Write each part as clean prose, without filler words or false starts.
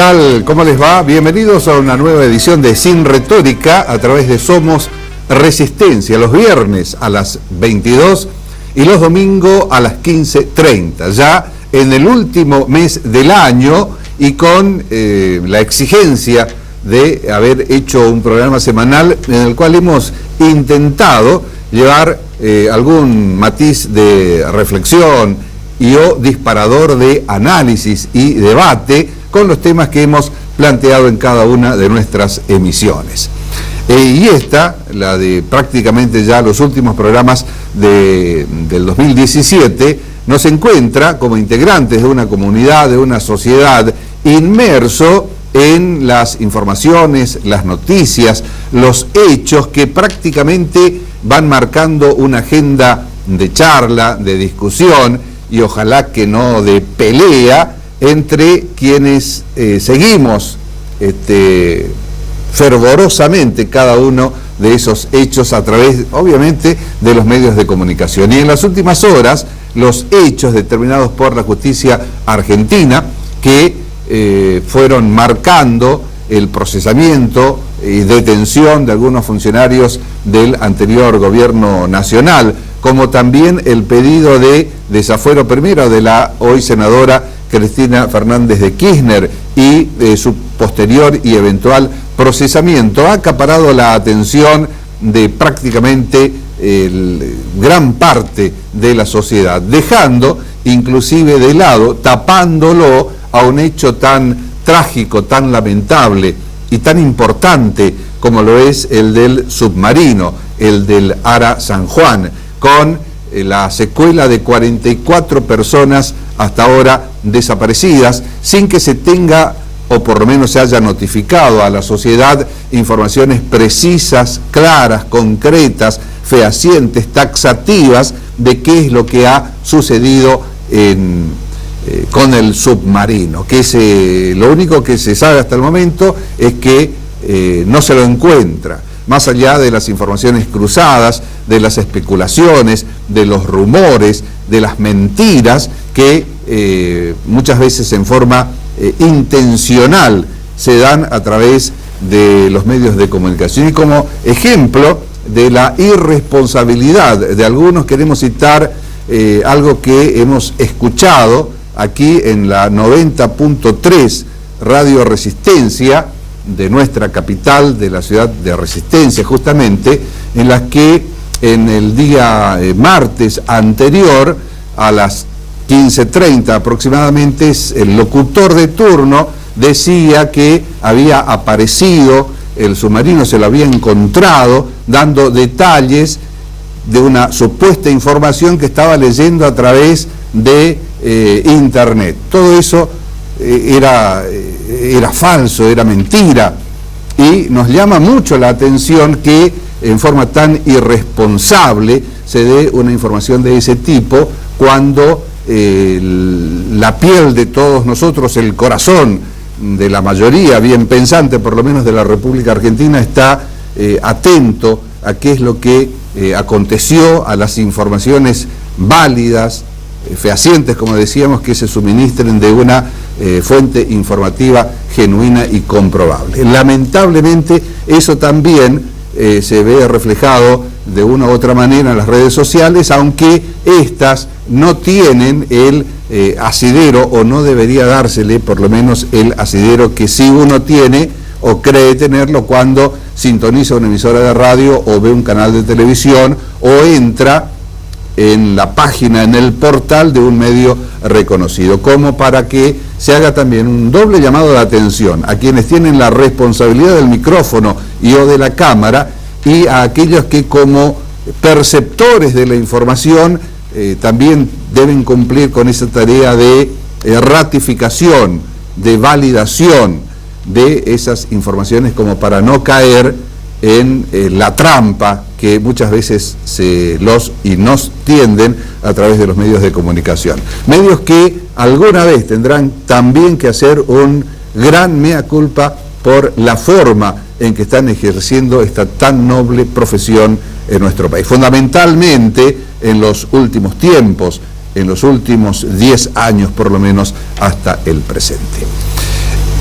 tal? ¿Cómo les va? Bienvenidos a una nueva edición de Sin Retórica a través de Somos Resistencia, los viernes a las 22 y los domingos a las 15:30, ya en el último mes del año y con la exigencia de haber hecho un programa semanal en el cual hemos intentado llevar algún matiz de reflexión y o disparador de análisis y debate con los temas que hemos planteado en cada una de nuestras emisiones. Y esta, la de prácticamente ya los últimos programas del 2017, nos encuentra como integrantes de una comunidad, de una sociedad, inmerso en las informaciones, las noticias, los hechos que prácticamente van marcando una agenda de charla, de discusión y ojalá que no de pelea entre quienes seguimos fervorosamente cada uno de esos hechos a través, obviamente, de los medios de comunicación. Y en las últimas horas, los hechos determinados por la justicia argentina que fueron marcando el procesamiento y detención de algunos funcionarios del anterior gobierno nacional, como también el pedido de desafuero primero de la hoy senadora Cristina Fernández de Kirchner y su posterior y eventual procesamiento, ha acaparado la atención de prácticamente gran parte de la sociedad, dejando inclusive de lado, tapándolo a un hecho tan trágico, tan lamentable y tan importante como lo es el del submarino, el del Ara San Juan, con la secuela de 44 personas hasta ahora desaparecidas, sin que se tenga, o por lo menos se haya notificado a la sociedad, informaciones precisas, claras, concretas, fehacientes, taxativas de qué es lo que ha sucedido con el submarino. Lo único que se sabe hasta el momento es que no se lo encuentra, más allá de las informaciones cruzadas, de las especulaciones, de los rumores, de las mentiras que muchas veces en forma intencional se dan a través de los medios de comunicación. Y como ejemplo de la irresponsabilidad de algunos, queremos citar algo que hemos escuchado aquí en la 90.3 Radio Resistencia de nuestra capital, de la ciudad de Resistencia justamente, en la que en el día martes anterior a las 15:30 aproximadamente, el locutor de turno decía que había aparecido el submarino, se lo había encontrado, dando detalles de una supuesta información que estaba leyendo a través de internet. Todo eso era falso, era mentira, y nos llama mucho la atención que en forma tan irresponsable se dé una información de ese tipo cuando la piel de todos nosotros, el corazón de la mayoría bien pensante, por lo menos de la República Argentina, está atento a qué es lo que aconteció, a las informaciones válidas, fehacientes, como decíamos, que se suministren de una fuente informativa genuina y comprobable. Lamentablemente eso también se ve reflejado de una u otra manera en las redes sociales, aunque estas no tienen el asidero, o no debería dársele por lo menos el asidero que sí uno tiene o cree tenerlo cuando sintoniza una emisora de radio o ve un canal de televisión o entra en la página, en el portal de un medio reconocido, como para que se haga también un doble llamado de atención a quienes tienen la responsabilidad del micrófono y o de la cámara, y a aquellos que como perceptores de la información también deben cumplir con esa tarea de ratificación, de validación de esas informaciones, como para no caer en la trampa que muchas veces nos tienden a través de los medios de comunicación. Medios que alguna vez tendrán también que hacer un gran mea culpa por la forma en que están ejerciendo esta tan noble profesión en nuestro país. Fundamentalmente en los últimos tiempos, en los últimos 10 años por lo menos hasta el presente.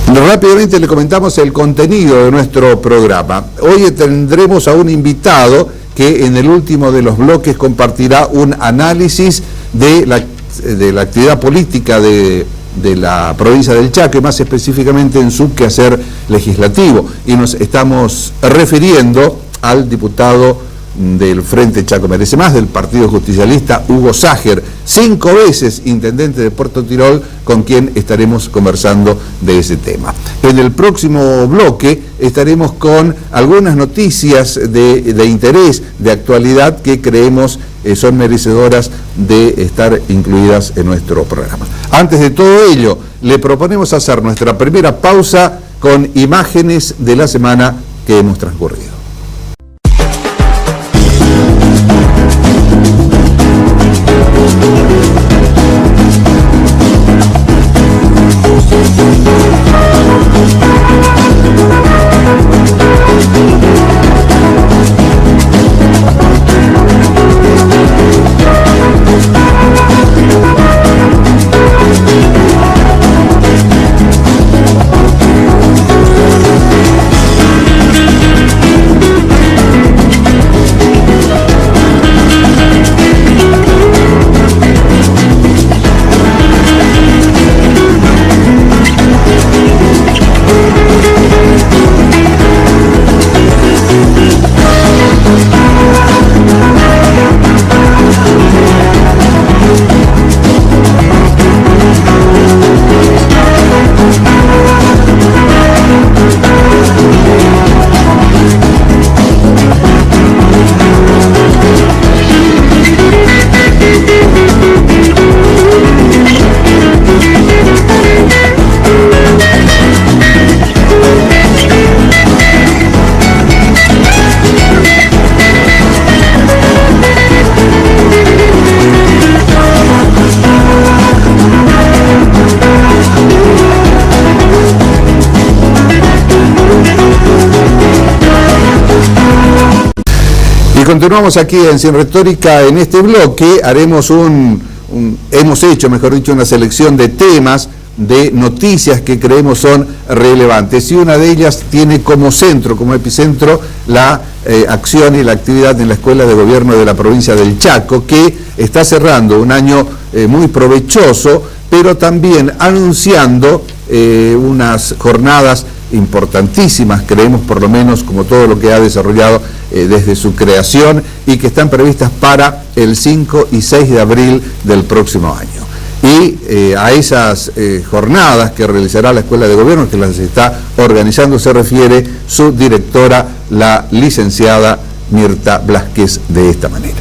Rápidamente le comentamos el contenido de nuestro programa. Hoy tendremos a un invitado que en el último de los bloques compartirá un análisis de la actividad política de la provincia del Chaco y más específicamente en su quehacer legislativo. Y nos estamos refiriendo al diputado del Frente Chaco Merece Más, del Partido Justicialista, Hugo Sager, 5 veces intendente de Puerto Tirol, con quien estaremos conversando de ese tema. En el próximo bloque estaremos con algunas noticias de interés, de actualidad, que creemos son merecedoras de estar incluidas en nuestro programa. Antes de todo ello, le proponemos hacer nuestra primera pausa con imágenes de la semana que hemos transcurrido. Y continuamos aquí en Sin Retórica. En este bloque haremos hemos hecho, mejor dicho, una selección de temas, de noticias que creemos son relevantes, y una de ellas tiene como centro, como epicentro, la acción y la actividad en la Escuela de Gobierno de la provincia del Chaco, que está cerrando un año muy provechoso, pero también anunciando unas jornadas importantísimas, creemos, por lo menos, como todo lo que ha desarrollado desde su creación, y que están previstas para el 5 y 6 de abril del próximo año. Y a esas jornadas que realizará la Escuela de Gobierno, que las está organizando, se refiere su directora, la licenciada Mirta Blázquez, de esta manera.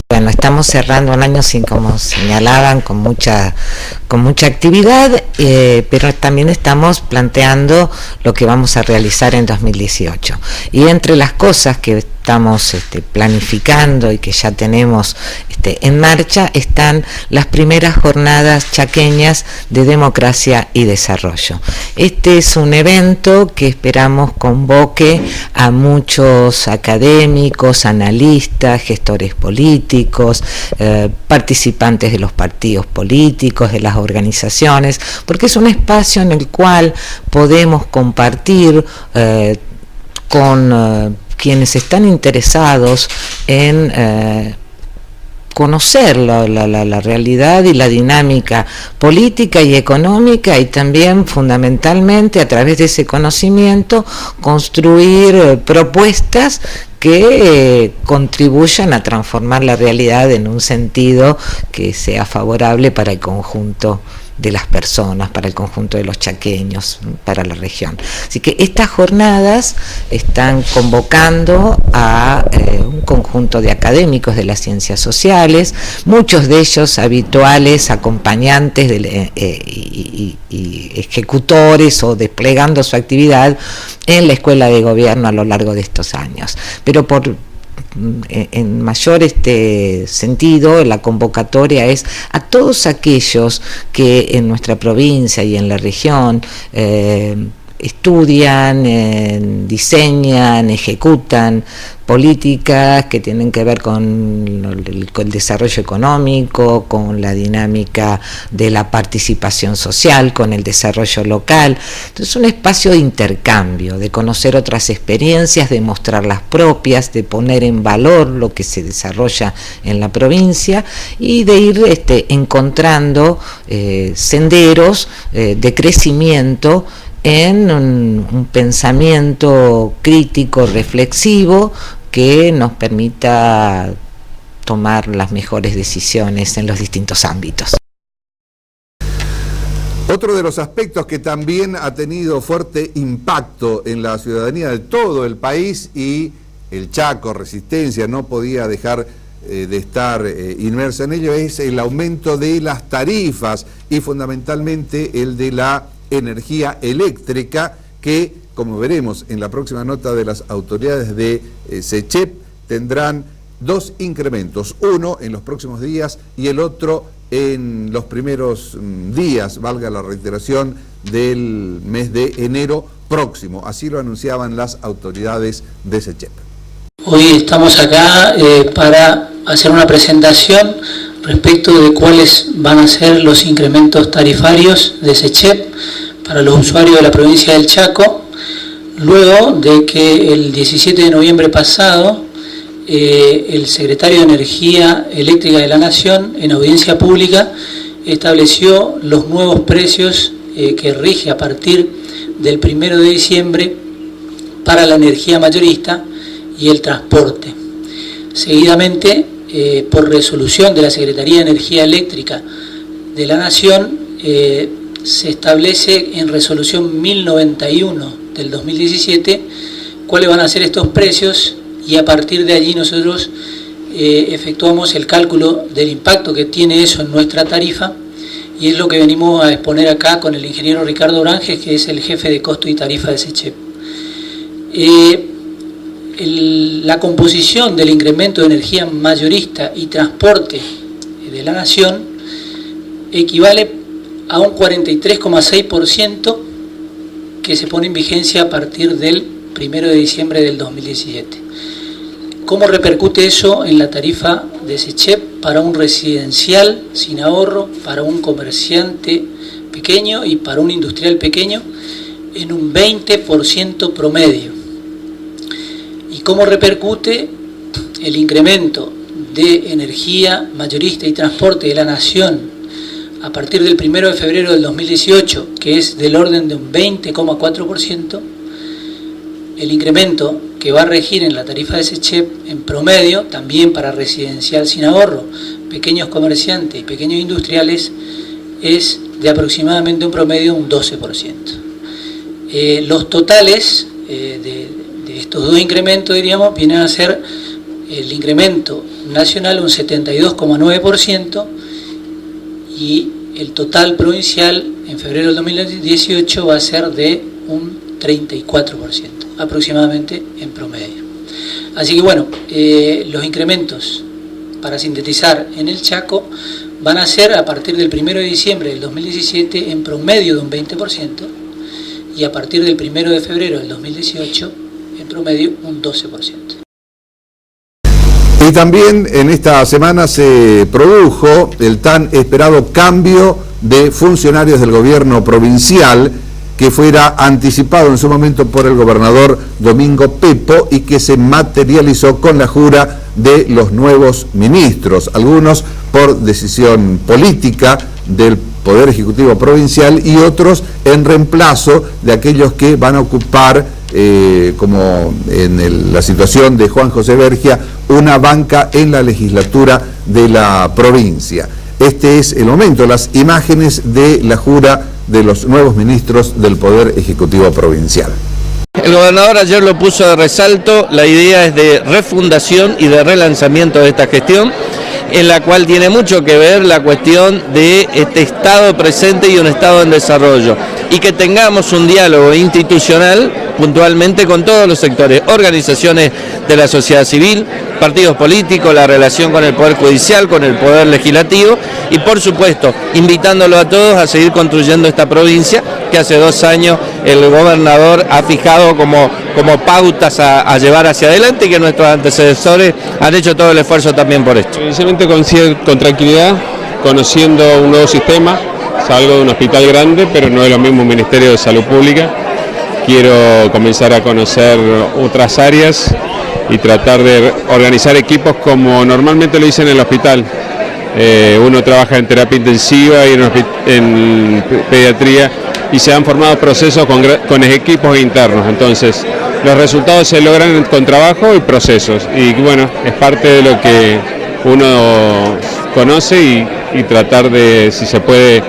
Bueno, estamos cerrando un año, como señalaban, con mucha actividad, pero también estamos planteando lo que vamos a realizar en 2018. Y entre las cosas que estamos planificando y que ya tenemos en marcha están las primeras jornadas chaqueñas de democracia y desarrollo. Este es un evento que esperamos convoque a muchos académicos, analistas, gestores políticos, participantes de los partidos políticos, de las organizaciones, porque es un espacio en el cual podemos compartir con quienes están interesados en conocer la realidad y la dinámica política y económica, y también fundamentalmente a través de ese conocimiento construir propuestas que contribuyan a transformar la realidad en un sentido que sea favorable para el conjunto de las personas, para el conjunto de los chaqueños, para la región. Así que estas jornadas están convocando a un conjunto de académicos de las ciencias sociales, muchos de ellos habituales acompañantes y ejecutores o desplegando su actividad en la Escuela de Gobierno a lo largo de estos años. Pero en mayor sentido, la convocatoria es a todos aquellos que en nuestra provincia y en la región estudian, diseñan, ejecutan políticas que tienen que ver con el desarrollo económico, con la dinámica de la participación social, con el desarrollo local. Entonces es un espacio de intercambio, de conocer otras experiencias, de mostrar las propias, de poner en valor lo que se desarrolla en la provincia y de ir encontrando senderos de crecimiento en un pensamiento crítico, reflexivo, que nos permita tomar las mejores decisiones en los distintos ámbitos. Otro de los aspectos que también ha tenido fuerte impacto en la ciudadanía de todo el país, y el Chaco, Resistencia, no podía dejar de estar inmersa en ello, es el aumento de las tarifas y fundamentalmente el de la energía eléctrica, que, como veremos en la próxima nota de las autoridades de SECHEP, tendrán dos incrementos, uno en los próximos días y el otro en los primeros días, valga la reiteración, del mes de enero próximo. Así lo anunciaban las autoridades de SECHEP. Hoy estamos acá para hacer una presentación respecto de cuáles van a ser los incrementos tarifarios de SECHEP para los usuarios de la provincia del Chaco, luego de que el 17 de noviembre pasado el secretario de Energía Eléctrica de la Nación, en audiencia pública, estableció los nuevos precios que rige a partir del 1 de diciembre para la energía mayorista y el transporte. Seguidamente, por resolución de la Secretaría de Energía Eléctrica de la Nación, se establece en resolución 1091 del 2017 cuáles van a ser estos precios, y a partir de allí nosotros efectuamos el cálculo del impacto que tiene eso en nuestra tarifa, y es lo que venimos a exponer acá con el ingeniero Ricardo Oranges, que es el jefe de costo y tarifa de SECHEP. La composición del incremento de energía mayorista y transporte de la Nación equivale a un 43,6% que se pone en vigencia a partir del 1 de diciembre del 2017. ¿Cómo repercute eso en la tarifa de SECHEP para un residencial sin ahorro, para un comerciante pequeño y para un industrial pequeño? En un 20% promedio. ¿Y cómo repercute el incremento de energía mayorista y transporte de la Nación a partir del 1 de febrero del 2018, que es del orden de un 20,4%? El incremento que va a regir en la tarifa de SECHEP en promedio, también para residencial sin ahorro, pequeños comerciantes y pequeños industriales, es de aproximadamente un promedio de un 12%. Los totales de estos dos incrementos, diríamos, vienen a ser el incremento nacional un 72,9% y el total provincial en febrero del 2018 va a ser de un 34%, aproximadamente en promedio. Así que bueno, los incrementos, para sintetizar, en el Chaco van a ser a partir del 1 de diciembre del 2017 en promedio de un 20% y a partir del 1 de febrero del 2018 en promedio un 12%. Y también en esta semana se produjo el tan esperado cambio de funcionarios del gobierno provincial, que fuera anticipado en su momento por el gobernador Domingo Pepo y que se materializó con la jura de los nuevos ministros, algunos por decisión política del Poder Ejecutivo Provincial y otros en reemplazo de aquellos que van a ocupar, como en la situación de Juan José Bergia, una banca en la legislatura de la provincia. Este es el momento, las imágenes de la jura de los nuevos ministros del Poder Ejecutivo Provincial. El gobernador ayer lo puso de resalto, la idea es de refundación y de relanzamiento de esta gestión, en la cual tiene mucho que ver la cuestión de este Estado presente y un Estado en desarrollo, y que tengamos un diálogo institucional puntualmente con todos los sectores, organizaciones de la sociedad civil, partidos políticos, la relación con el Poder Judicial, con el Poder Legislativo y por supuesto invitándolo a todos a seguir construyendo esta provincia que hace 2 años el gobernador ha fijado como pautas a llevar hacia adelante y que nuestros antecesores han hecho todo el esfuerzo también por esto. Inicialmente con tranquilidad, conociendo un nuevo sistema, salgo de un hospital grande, pero no es lo mismo un Ministerio de Salud Pública. Quiero comenzar a conocer otras áreas y tratar de organizar equipos como normalmente lo hice en el hospital. Uno trabaja en terapia intensiva y en pediatría y se han formado procesos con equipos internos, entonces los resultados se logran con trabajo y procesos y bueno, es parte de lo que uno conoce y tratar de, si se puede,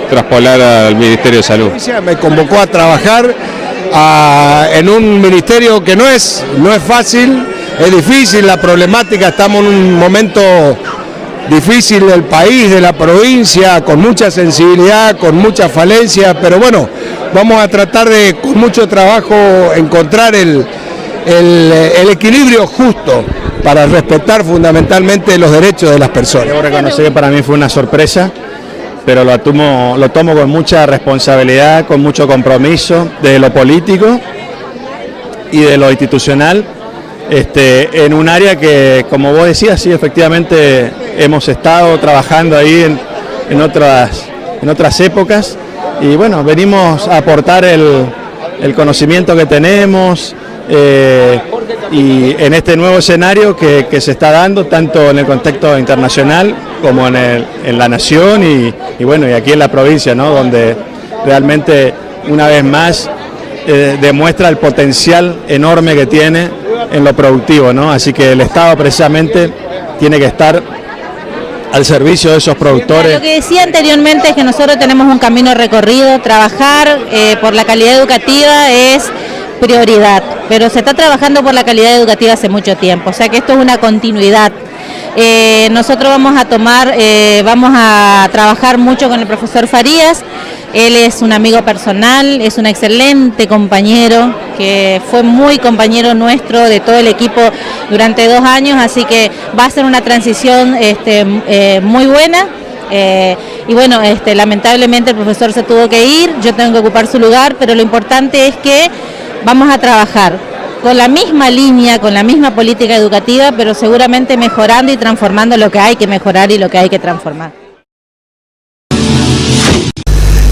traspolar al Ministerio de Salud. Me convocó a trabajar en un ministerio que no es fácil, es difícil la problemática, estamos en un momento difícil del país, de la provincia, con mucha sensibilidad, con mucha falencia, pero bueno, vamos a tratar de, con mucho trabajo, encontrar el equilibrio justo para respetar fundamentalmente los derechos de las personas. Debo reconocer que para mí fue una sorpresa, pero lo tomo con mucha responsabilidad, con mucho compromiso de lo político y de lo institucional, en un área que, como vos decías, sí, efectivamente hemos estado trabajando ahí en otras épocas y bueno, venimos a aportar el conocimiento que tenemos y en este nuevo escenario que se está dando tanto en el contexto internacional como en la nación y bueno, y aquí en la provincia, ¿no? Donde realmente una vez más demuestra el potencial enorme que tiene en lo productivo, ¿no? Así que el Estado precisamente tiene que estar al servicio de esos productores. Lo que decía anteriormente es que nosotros tenemos un camino recorrido, trabajar por la calidad educativa es prioridad, pero se está trabajando por la calidad educativa hace mucho tiempo, o sea que esto es una continuidad. Nosotros vamos a trabajar mucho con el profesor Farías. Él es un amigo personal, es un excelente compañero, que fue muy compañero nuestro de todo el equipo durante 2 años, así que va a ser una transición muy buena. Y bueno, lamentablemente el profesor se tuvo que ir, yo tengo que ocupar su lugar, pero lo importante es que vamos a trabajar con la misma línea, con la misma política educativa, pero seguramente mejorando y transformando lo que hay que mejorar y lo que hay que transformar.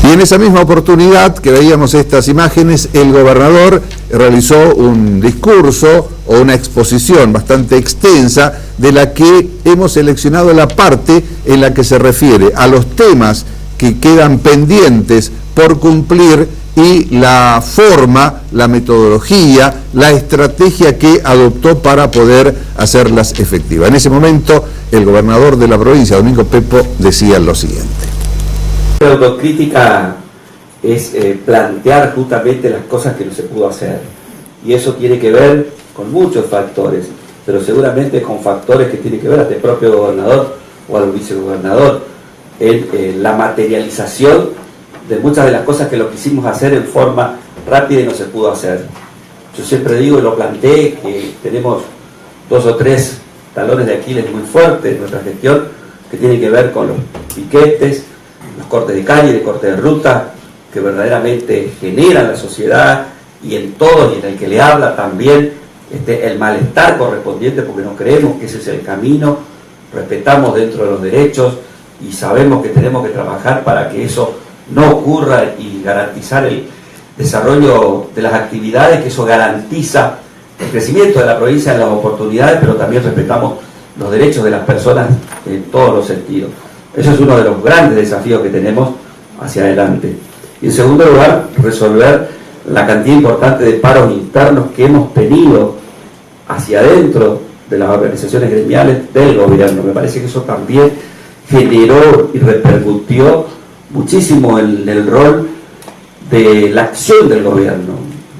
Y en esa misma oportunidad que veíamos estas imágenes, el gobernador realizó un discurso o una exposición bastante extensa de la que hemos seleccionado la parte en la que se refiere a los temas que quedan pendientes por cumplir y la forma, la metodología, la estrategia que adoptó para poder hacerlas efectivas. En ese momento, el gobernador de la provincia, Domingo Pepo, decía lo siguiente. La autocrítica es plantear justamente las cosas que no se pudo hacer, y eso tiene que ver con muchos factores, pero seguramente con factores que tienen que ver hasta el propio gobernador o al vicegobernador en la materialización de muchas de las cosas que lo quisimos hacer en forma rápida y no se pudo hacer. Yo siempre digo y lo planteé que tenemos 2 o 3 talones de Aquiles muy fuertes en nuestra gestión que tienen que ver con los piquetes, los cortes de calle, de cortes de ruta, que verdaderamente generan la sociedad y en todos y en el que le habla también el malestar correspondiente, porque no creemos que ese es el camino, respetamos dentro de los derechos y sabemos que tenemos que trabajar para que eso no ocurra y garantizar el desarrollo de las actividades, que eso garantiza el crecimiento de la provincia en las oportunidades, pero también respetamos los derechos de las personas en todos los sentidos. Eso es uno de los grandes desafíos que tenemos hacia adelante. Y en segundo lugar, resolver la cantidad importante de paros internos que hemos tenido hacia adentro de las organizaciones gremiales del gobierno. Me parece que eso también generó y repercutió muchísimo en el rol de la acción del gobierno.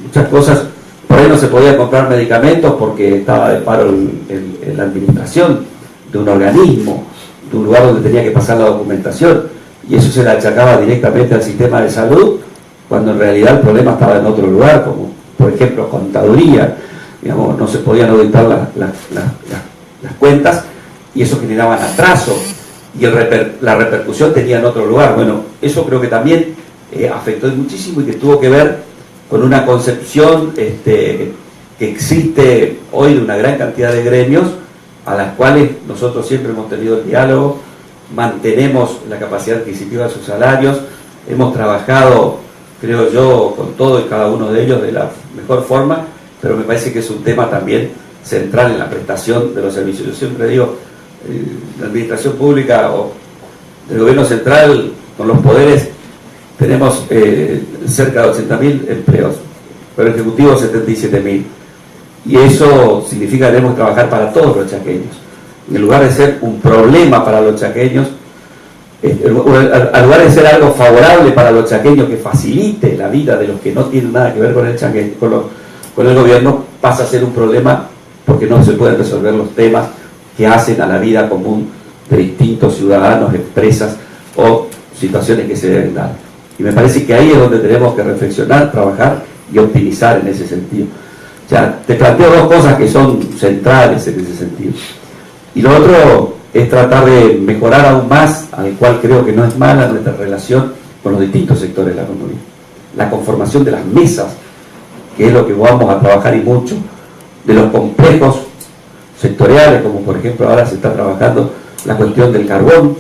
Muchas cosas, por ahí no se podía comprar medicamentos porque estaba de paro en la administración de un organismo, de un lugar donde tenía que pasar la documentación, y eso se le achacaba directamente al sistema de salud, cuando en realidad el problema estaba en otro lugar, como por ejemplo contaduría. digamos, no se podían auditar las cuentas y eso generaba un atraso y la repercusión tenía en otro lugar. Bueno, eso creo que también afectó muchísimo y que tuvo que ver con una concepción que existe hoy de una gran cantidad de gremios a las cuales nosotros siempre hemos tenido el diálogo, mantenemos la capacidad adquisitiva de sus salarios, hemos trabajado, creo yo, con todo y cada uno de ellos de la mejor forma, pero me parece que es un tema también central en la prestación de los servicios. Yo siempre digo, la administración pública o el gobierno central, con los poderes, tenemos cerca de 80.000 empleos, pero el ejecutivo 77.000. Y eso significa que debemos trabajar para todos los chaqueños. En lugar de ser un problema para los chaqueños, en lugar de ser algo favorable para los chaqueños que facilite la vida de los que no tienen nada que ver con el chaqueño, con el gobierno, pasa a ser un problema porque no se pueden resolver los temas que hacen a la vida común de distintos ciudadanos, empresas o situaciones que se deben dar. Y me parece que ahí es donde tenemos que reflexionar, trabajar y optimizar en ese sentido. O sea, te planteo dos cosas que son centrales en ese sentido. Y lo otro es tratar de mejorar aún más, al cual creo que no es mala nuestra relación con los distintos sectores de la economía. La conformación de las mesas, que es lo que vamos a trabajar y mucho, de los complejos sectoriales, como por ejemplo ahora se está trabajando la cuestión del carbón,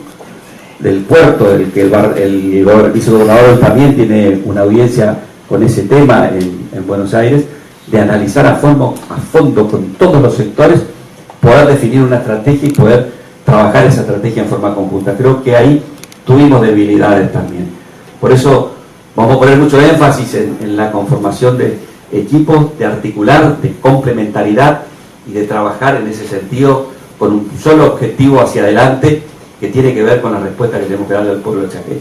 del puerto, del que el vicegobernador también tiene una audiencia con ese tema en Buenos Aires, de analizar a fondo con todos los sectores, poder definir una estrategia y poder trabajar esa estrategia en forma conjunta. Creo que ahí tuvimos debilidades también. Por eso vamos a poner mucho énfasis en la conformación de equipos, de articular, de complementariedad y de trabajar en ese sentido con un solo objetivo hacia adelante que tiene que ver con la respuesta que tenemos que darle al pueblo de chaqueño.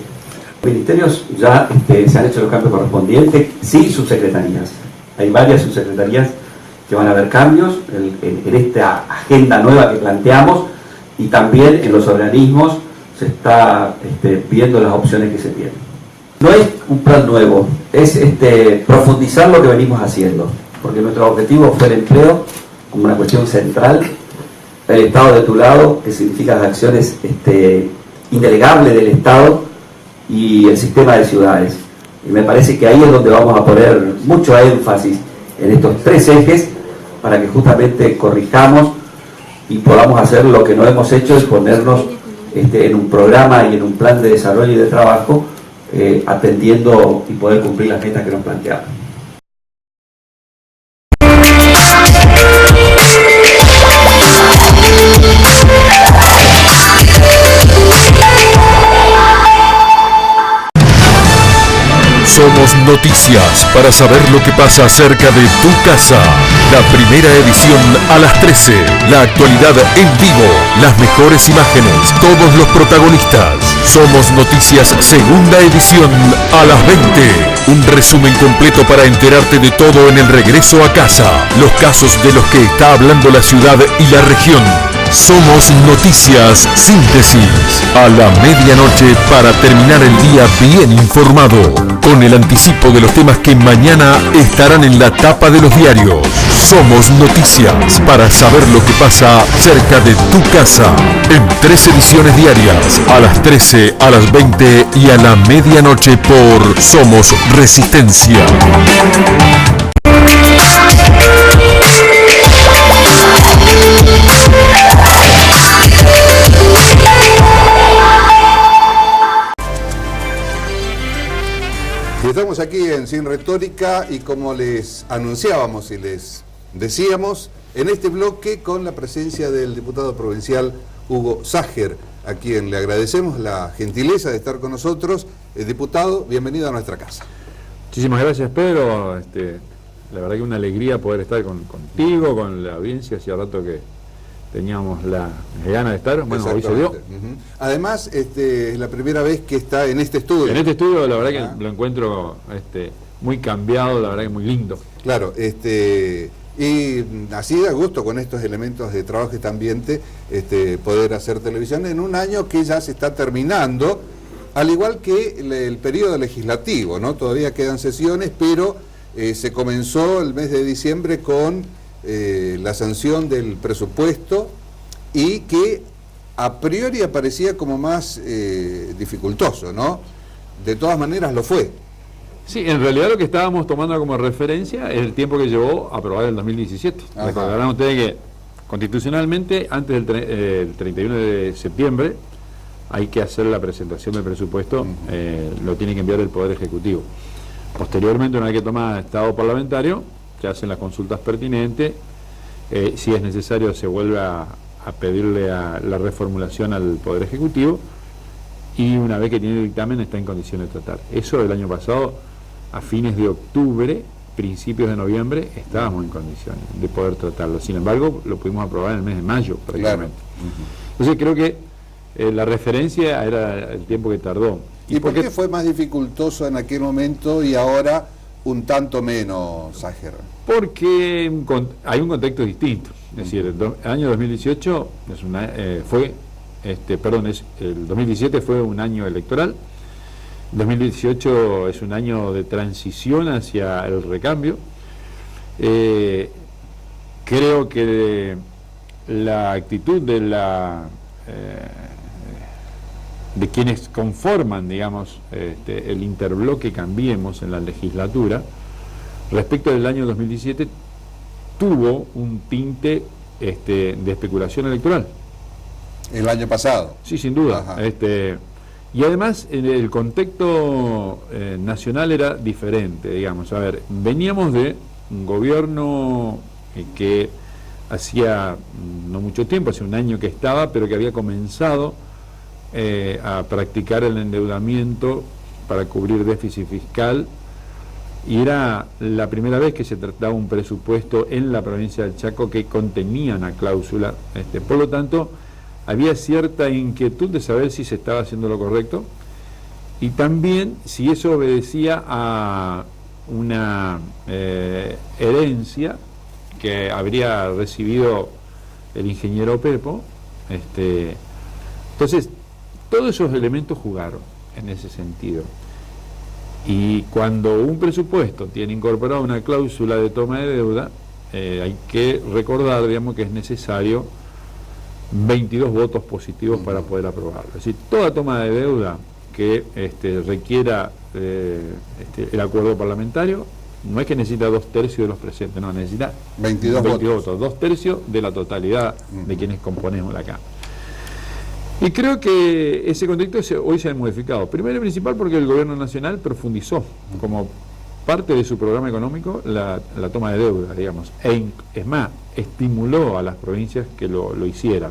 Los ministerios ya se han hecho los cambios correspondientes, sí subsecretarías. Hay varias subsecretarías que van a haber cambios en esta agenda nueva que planteamos y también en los organismos se está viendo las opciones que se tienen. No es un plan nuevo, es profundizar lo que venimos haciendo, porque nuestro objetivo fue el empleo como una cuestión central, el Estado de tu lado, que significa las acciones indelegables del Estado y el sistema de ciudades. Y me parece que ahí es donde vamos a poner mucho énfasis en estos tres ejes para que justamente corrijamos y podamos hacer lo que no hemos hecho, es ponernos en un programa y en un plan de desarrollo y de trabajo atendiendo y poder cumplir las metas que nos planteamos. Somos Noticias para saber lo que pasa cerca de tu casa. La primera edición a las 13. La actualidad en vivo. Las mejores imágenes. Todos los protagonistas. Somos Noticias segunda edición a las 20. Un resumen completo para enterarte de todo en el regreso a casa. Los casos de los que está hablando la ciudad y la región. Somos Noticias Síntesis. A la medianoche para terminar el día bien informado. Con el anticipo de los temas que mañana estarán en la tapa de los diarios. Somos Noticias para saber lo que pasa cerca de tu casa. En 3 ediciones diarias. A las 13, a las 20 y a la medianoche por Somos Resistencia. Estamos aquí en Sin Retórica y como les anunciábamos y les decíamos, en este bloque con la presencia del diputado provincial Hugo Sager, a quien le agradecemos la gentileza de estar con nosotros. Diputado, bienvenido a nuestra casa. Muchísimas gracias, Pedro. La verdad que una alegría poder estar contigo, con la audiencia. Hacía rato que teníamos la gana de estar. Bueno, hoy se dio. Además, es la primera vez que está en este estudio. En este estudio, la verdad que lo encuentro muy cambiado, la verdad que muy lindo. Claro, y así da gusto con estos elementos de trabajo, este ambiente, poder hacer televisión en un año que ya se está terminando, al igual que el periodo legislativo, ¿no? Todavía quedan sesiones, pero se comenzó el mes de diciembre con la sanción del presupuesto y que a priori aparecía como más dificultoso, ¿no? De todas maneras lo fue. Sí, en realidad lo que estábamos tomando como referencia es el tiempo que llevó a aprobar el 2017. Ajá. Recordarán ustedes que constitucionalmente, antes del 31 de septiembre, hay que hacer la presentación del presupuesto, lo tiene que enviar el Poder Ejecutivo. Posteriormente, una vez que toma estado parlamentario, se hacen las consultas pertinentes, si es necesario se vuelve a pedirle la reformulación al Poder Ejecutivo, y una vez que tiene el dictamen está en condiciones de tratar. Eso el año pasado, a fines de octubre, principios de noviembre, estábamos en condiciones de poder tratarlo. Sin embargo, lo pudimos aprobar en el mes de mayo prácticamente. Claro. Entonces creo que la referencia era el tiempo que tardó. ¿Y por qué fue más dificultoso en aquel momento y ahora un tanto menos, Ságer? Porque hay un contexto distinto. Es decir, el año 2018 el 2017 fue un año electoral. 2018 es un año de transición hacia el recambio. Creo que la actitud de quienes conforman, digamos, el interbloque Cambiemos en la legislatura, respecto del año 2017, tuvo un tinte de especulación electoral. ¿El año pasado? Sí, sin duda. Y además el contexto nacional era diferente, digamos. A ver, veníamos de un gobierno que hacía no mucho tiempo, hace un año que estaba, pero que había comenzado a practicar el endeudamiento para cubrir déficit fiscal, y era la primera vez que se trataba un presupuesto en la provincia del Chaco que contenía una cláusula. Por lo tanto, había cierta inquietud de saber si se estaba haciendo lo correcto y también si eso obedecía a una herencia que habría recibido el ingeniero Pepo. Entonces, todos esos elementos jugaron en ese sentido. Y cuando un presupuesto tiene incorporada una cláusula de toma de deuda, hay que recordar, digamos, que es necesario 22 votos positivos para poder aprobarlo. Es decir, toda toma de deuda que requiera el acuerdo parlamentario, no es que necesita 2/3 de los presentes, no, necesita 22 votos, 2/3 de la totalidad de quienes componemos la Cámara. Y creo que ese contexto hoy se ha modificado. Primero y principal porque el Gobierno Nacional profundizó como parte de su programa económico la toma de deuda, digamos, es más, estimuló a las provincias que lo hicieran.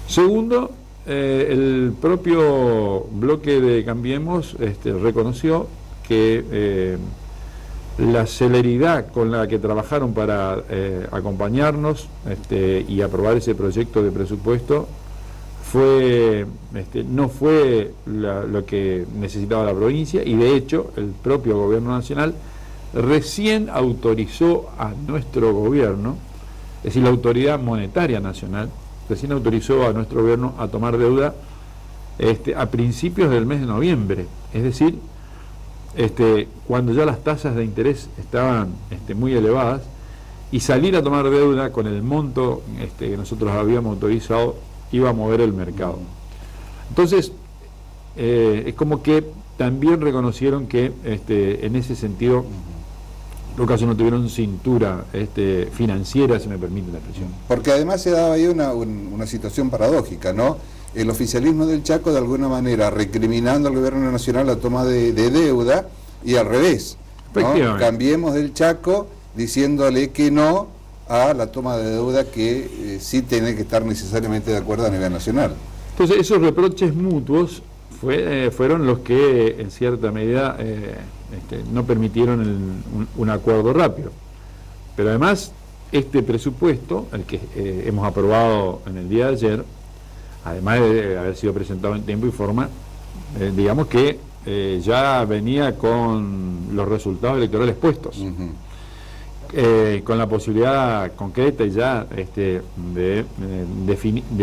Segundo, el propio bloque de Cambiemos reconoció que la celeridad con la que trabajaron para acompañarnos y aprobar ese proyecto de presupuesto no fue lo que necesitaba la provincia, y de hecho el propio Gobierno Nacional recién autorizó a nuestro gobierno, es decir, la Autoridad Monetaria Nacional, recién autorizó a nuestro gobierno a tomar deuda a principios del mes de noviembre, es decir, cuando ya las tasas de interés estaban muy elevadas, y salir a tomar deuda con el monto que nosotros habíamos autorizado iba a mover el mercado. Entonces, es como que también reconocieron que en ese sentido, en todo caso, no tuvieron cintura financiera, si me permite la expresión. Porque además se daba ahí una situación paradójica, ¿no? El oficialismo del Chaco, de alguna manera, recriminando al Gobierno Nacional la toma de deuda, y al revés, ¿no? Cambiemos del Chaco diciéndole que no a la toma de deuda que sí tiene que estar necesariamente de acuerdo a nivel nacional. Entonces, esos reproches mutuos fueron los que, en cierta medida, no permitieron un acuerdo rápido. Pero además, este presupuesto, el que hemos aprobado en el día de ayer, además de haber sido presentado en tiempo y forma, digamos que ya venía con los resultados electorales puestos. Con la posibilidad concreta ya de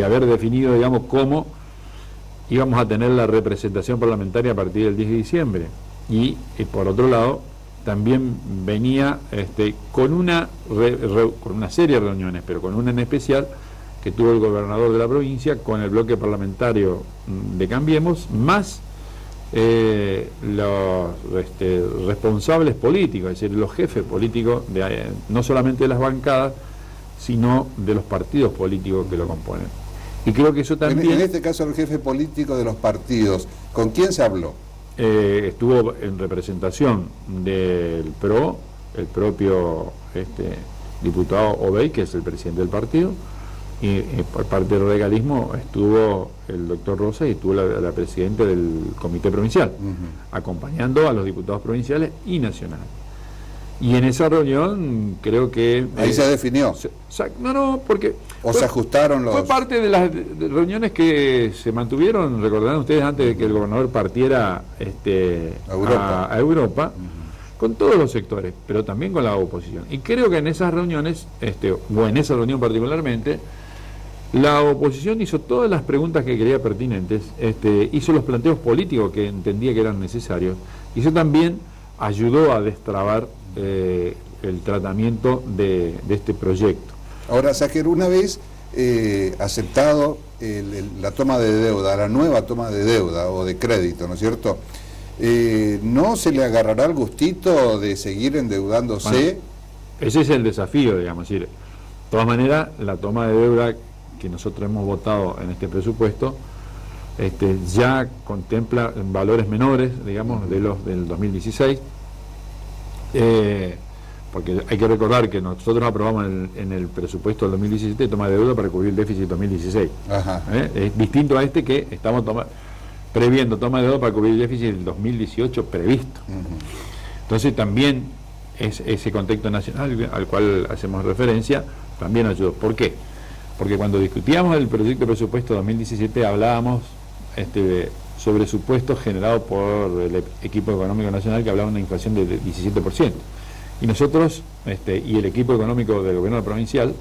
haber definido, digamos, cómo íbamos a tener la representación parlamentaria a partir del 10 de diciembre. Y por otro lado, también venía con una serie de reuniones, pero con una en especial que tuvo el gobernador de la provincia con el bloque parlamentario de Cambiemos, más los responsables políticos, es decir, los jefes políticos, no solamente de las bancadas, sino de los partidos políticos que lo componen. Y creo que eso también... En este caso, el jefe político de los partidos, ¿con quién se habló? Estuvo en representación del PRO, el propio diputado Obey, que es el presidente del partido, y por parte del regalismo estuvo el doctor Rosa y estuvo la presidenta del comité provincial, acompañando a los diputados provinciales y nacionales. Y en esa reunión creo que... Ahí se definió. Porque... ¿O se ajustaron los...? Fue parte de las reuniones que se mantuvieron, recordarán ustedes, antes de que el gobernador partiera a Europa, con todos los sectores, pero también con la oposición. Y creo que en esas reuniones, o en esa reunión particularmente, la oposición hizo todas las preguntas que creía pertinentes, hizo los planteos políticos que entendía que eran necesarios, y eso también ayudó a destrabar el tratamiento de este proyecto. Ahora, Sajer, una vez aceptado la toma de deuda, la nueva toma de deuda o de crédito, ¿no es cierto? ¿No se le agarrará el gustito de seguir endeudándose? Bueno, ese es el desafío, digamos. De todas maneras, la toma de deuda que nosotros hemos votado en este presupuesto ya contempla valores menores, digamos, de los del 2016. Porque hay que recordar que nosotros aprobamos en el presupuesto del 2017 toma de deuda para cubrir el déficit 2016. Es distinto a que estamos previendo toma de deuda para cubrir el déficit del 2018 previsto. Entonces también ese contexto nacional al cual hacemos referencia también ayudó. ¿Por qué? Porque cuando discutíamos el proyecto de presupuesto 2017 hablábamos sobre supuestos generados por el equipo económico nacional, que hablaba de una inflación de 17%. Y nosotros, y el equipo económico del gobierno provincial,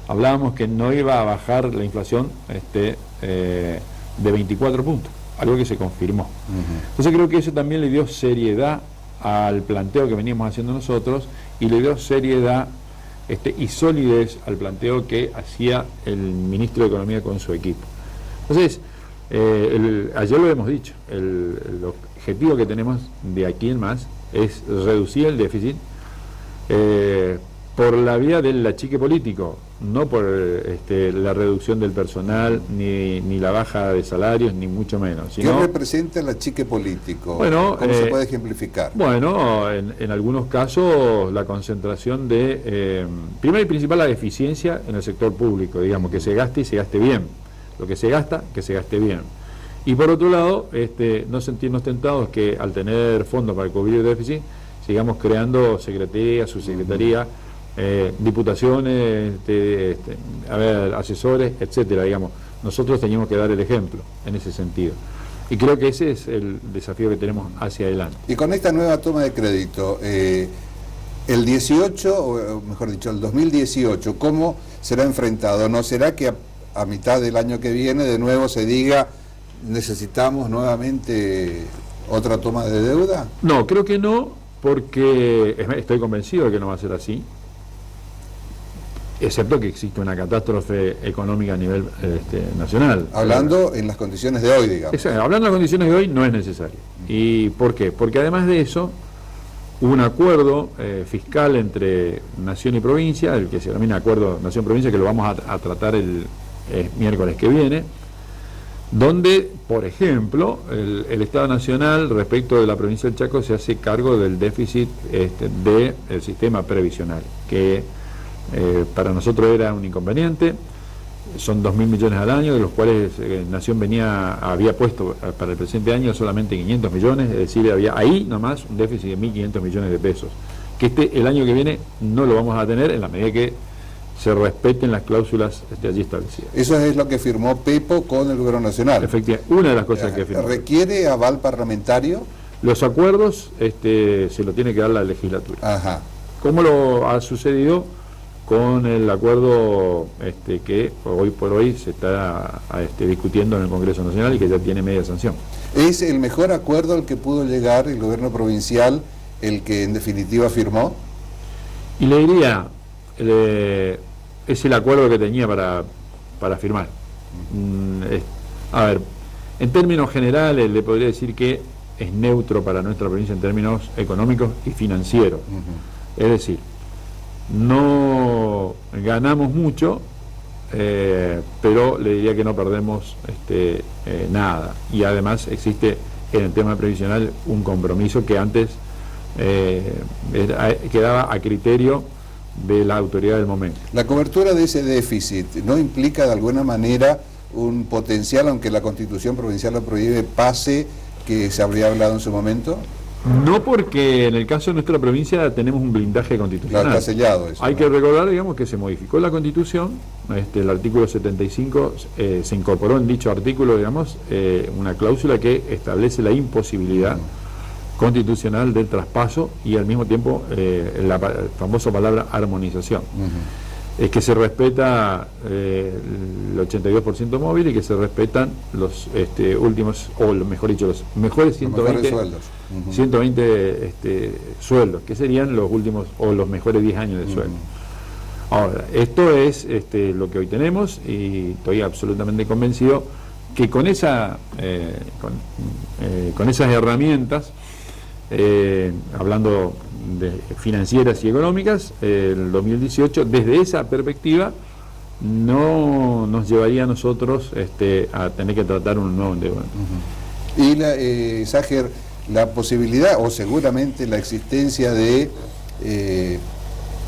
hablábamos que no iba a bajar la inflación de 24 puntos, algo que se confirmó. Entonces creo que eso también le dio seriedad al planteo que veníamos haciendo nosotros, y le dio seriedad y solidez al planteo que hacía el ministro de Economía con su equipo. Entonces, ayer lo hemos dicho, el objetivo que tenemos de aquí en más es reducir el déficit por la vía del achique político, no por la reducción del personal, ni la baja de salarios, ni mucho menos. ¿Qué representa el achique político? Bueno, ¿cómo se puede ejemplificar? Bueno, en algunos casos la concentración de, primero y principal, la eficiencia en el sector público, digamos, que se gaste y se gaste bien. Lo que se gasta, que se gaste bien. Y por otro lado, no sentirnos tentados que al tener fondos para cubrir el déficit, sigamos creando secretarías, subsecretarías, diputaciones, asesores, etcétera, digamos. Nosotros teníamos que dar el ejemplo en ese sentido. Y creo que ese es el desafío que tenemos hacia adelante. Y con esta nueva toma de crédito, el 18, o mejor dicho, el 2018, ¿cómo será enfrentado? ¿No será que a mitad del año que viene de nuevo se diga necesitamos nuevamente otra toma de deuda? No, creo que no, porque estoy convencido de que no va a ser así, excepto que existe una catástrofe económica a nivel nacional. Hablando en las condiciones de hoy, digamos. Hablando en las condiciones de hoy no es necesario. ¿Y por qué? Porque además de eso, hubo un acuerdo fiscal entre Nación y provincia, el que se denomina Acuerdo Nación-Provincia, que lo vamos a tratar el miércoles que viene, donde, por ejemplo, el Estado Nacional respecto de la provincia del Chaco se hace cargo del déficit del sistema previsional, que para nosotros era un inconveniente. Son 2.000 millones al año, de los cuales Nación había puesto para el presente año solamente 500 millones, es decir, había ahí nomás un déficit de 1.500 millones de pesos, que el año que viene no lo vamos a tener en la medida que se respeten las cláusulas allí establecidas. Eso es lo que firmó Pepo con el Gobierno Nacional. Efectivamente, una de las cosas que firmó. ¿Requiere aval parlamentario? Los acuerdos se lo tiene que dar la legislatura. Ajá. ¿Cómo lo ha sucedido con el acuerdo que hoy por hoy se está discutiendo en el Congreso Nacional y que ya tiene media sanción? ¿Es el mejor acuerdo al que pudo llegar el gobierno provincial el que en definitiva firmó? Y le diría, es el acuerdo que tenía para firmar. A ver, en términos generales le podría decir que es neutro para nuestra provincia en términos económicos y financieros. Es decir, no ganamos mucho, pero le diría que no perdemos nada. Y además existe en el tema previsional un compromiso que antes quedaba a criterio de la autoridad del momento. La cobertura de ese déficit no implica de alguna manera un potencial, aunque la Constitución provincial lo prohíbe, pase que se habría hablado en su momento. No, porque en el caso de nuestra provincia tenemos un blindaje constitucional. Claro, está sellado eso. Hay que recordar, digamos, que se modificó la Constitución, el artículo 75, se incorporó en dicho artículo, digamos, una cláusula que establece la imposibilidad constitucional del traspaso y al mismo tiempo la famosa palabra armonización. Es que se respeta el 82% móvil y que se respetan los últimos, o mejor dicho, los mejores 120 sueldos. 120 sueldos, que serían los últimos o los mejores 10 años de sueldo. Ahora, esto es lo que hoy tenemos y estoy absolutamente convencido que con esa con esas herramientas, hablando de financieras y económicas, el 2018, desde esa perspectiva, no nos llevaría a nosotros a tener que tratar un nuevo endeudamiento. Y Ságer, la posibilidad o seguramente la existencia de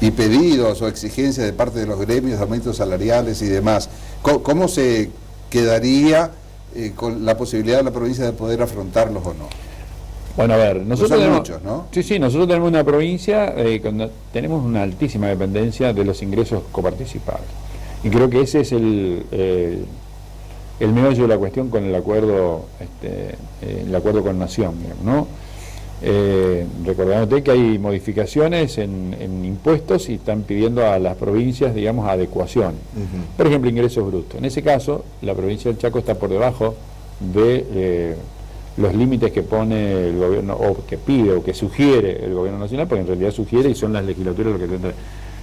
y pedidos o exigencias de parte de los gremios de aumentos salariales y demás, ¿cómo se quedaría con la posibilidad de la provincia de poder afrontarlos o no? Bueno, a ver, nosotros tenemos muchos, ¿no? Sí, nosotros tenemos una provincia tenemos una altísima dependencia de los ingresos coparticipables. Y creo que ese es el meollo de la cuestión con el acuerdo con Nación, digamos, ¿no? Recordándote que hay modificaciones en impuestos y están pidiendo a las provincias, digamos, adecuación. Por ejemplo, ingresos brutos. En ese caso, la provincia del Chaco está por debajo de los límites que pone el gobierno, o que pide, o que sugiere el gobierno nacional, porque en realidad sugiere y son las legislaturas lo que tendrán.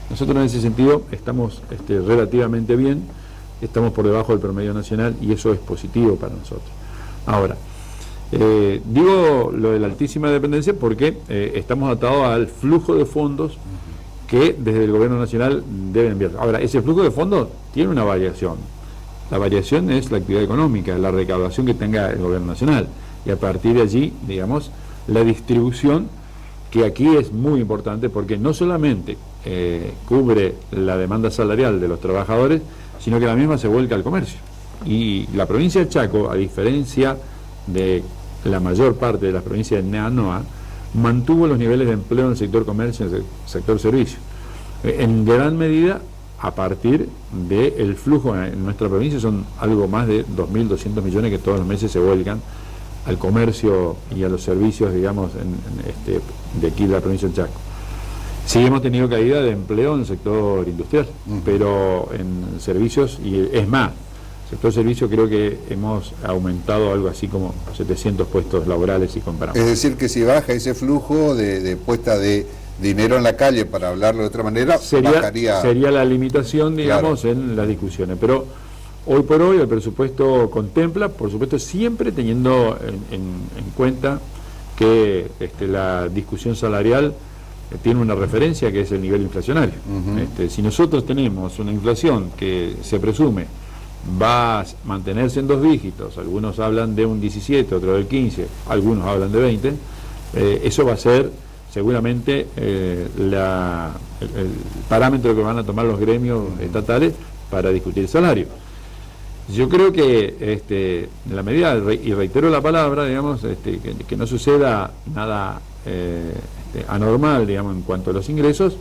Nosotros en ese sentido estamos relativamente bien, estamos por debajo del promedio nacional y eso es positivo para nosotros. Ahora, digo lo de la altísima dependencia porque estamos atados al flujo de fondos que desde el gobierno nacional deben enviar. Ahora, ese flujo de fondos tiene una variación. La variación es la actividad económica, la recaudación que tenga el gobierno nacional. Y a partir de allí, digamos, la distribución, que aquí es muy importante porque no solamente cubre la demanda salarial de los trabajadores, sino que la misma se vuelca al comercio. Y la provincia de Chaco, a diferencia de la mayor parte de las provincias de NEA-NOA, mantuvo los niveles de empleo en el sector comercio y en el sector servicio. En gran medida, a partir del flujo en nuestra provincia, son algo más de 2.200 millones que todos los meses se vuelcan al comercio y a los servicios, digamos, de aquí de la provincia del Chaco. Sí hemos tenido caída de empleo en el sector industrial, pero en servicios, y es más, el sector servicio creo que hemos aumentado algo así como 700 puestos laborales y comparamos. Es decir, que si baja ese flujo de puesta de dinero en la calle, para hablarlo de otra manera, bajaría... Sería la limitación, digamos, claro, en las discusiones, pero... Hoy por hoy el presupuesto contempla, por supuesto, siempre teniendo en cuenta que la discusión salarial tiene una referencia que es el nivel inflacionario. Si nosotros tenemos una inflación que se presume va a mantenerse en 2 dígitos, algunos hablan de un 17, otros del 15, algunos hablan de 20, eso va a ser seguramente el parámetro que van a tomar los gremios estatales para discutir el salario. Yo creo que en la medida, y reitero la palabra, digamos, que no suceda nada anormal, digamos, en cuanto a los ingresos,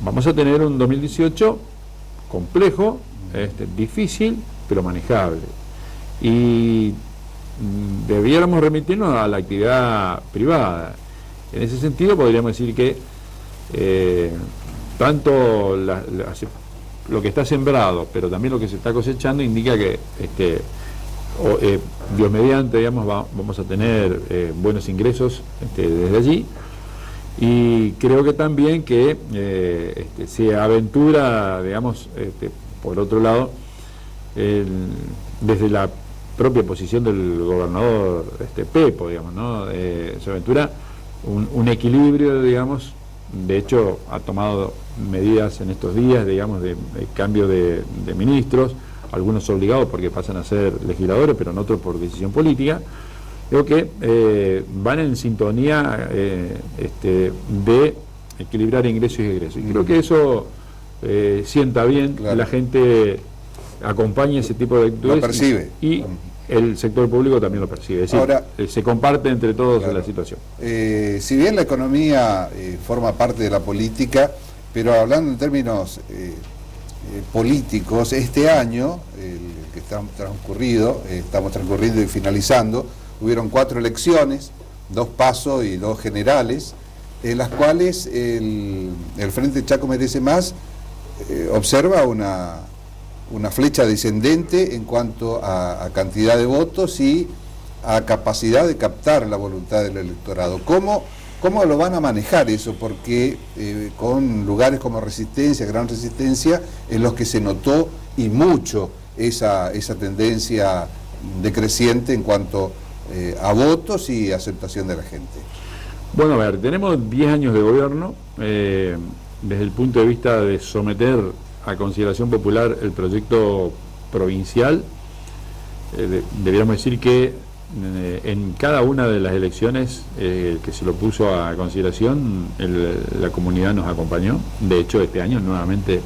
vamos a tener un 2018 complejo, difícil, pero manejable. Y debiéramos remitirnos a la actividad privada. En ese sentido podríamos decir que tanto lo que está sembrado, pero también lo que se está cosechando, indica que Dios mediante, digamos, vamos a tener buenos ingresos desde allí. Y creo que también que se aventura, digamos, por otro lado, desde la propia posición del gobernador Pepo, digamos, ¿no? Se aventura un equilibrio, digamos. De hecho, ha tomado medidas en estos días, digamos, de cambio de ministros, algunos obligados porque pasan a ser legisladores, pero en otros por decisión política. Creo que van en sintonía de equilibrar ingresos y egresos. Y creo que eso sienta bien, claro. La gente acompaña ese tipo de actitudes. Lo percibe. Y el sector público también lo percibe. Es decir, ahora, se comparte entre todos, claro, la situación. Si bien la economía forma parte de la política, pero hablando en términos políticos, este año, el que estamos transcurriendo y finalizando, hubieron 4 elecciones, 2 PASO y 2 generales, en las cuales el Frente Chaco Merece Más observa una flecha descendente en cuanto a cantidad de votos y a capacidad de captar la voluntad del electorado. ¿Cómo lo van a manejar eso? Porque con lugares como Resistencia, Gran Resistencia, en los que se notó y mucho esa tendencia decreciente en cuanto a votos y aceptación de la gente. Bueno, a ver, tenemos 10 años de gobierno, desde el punto de vista de someter a consideración popular el proyecto provincial. Deberíamos decir que en cada una de las elecciones que se lo puso a consideración, la comunidad nos acompañó. De hecho, este año nuevamente,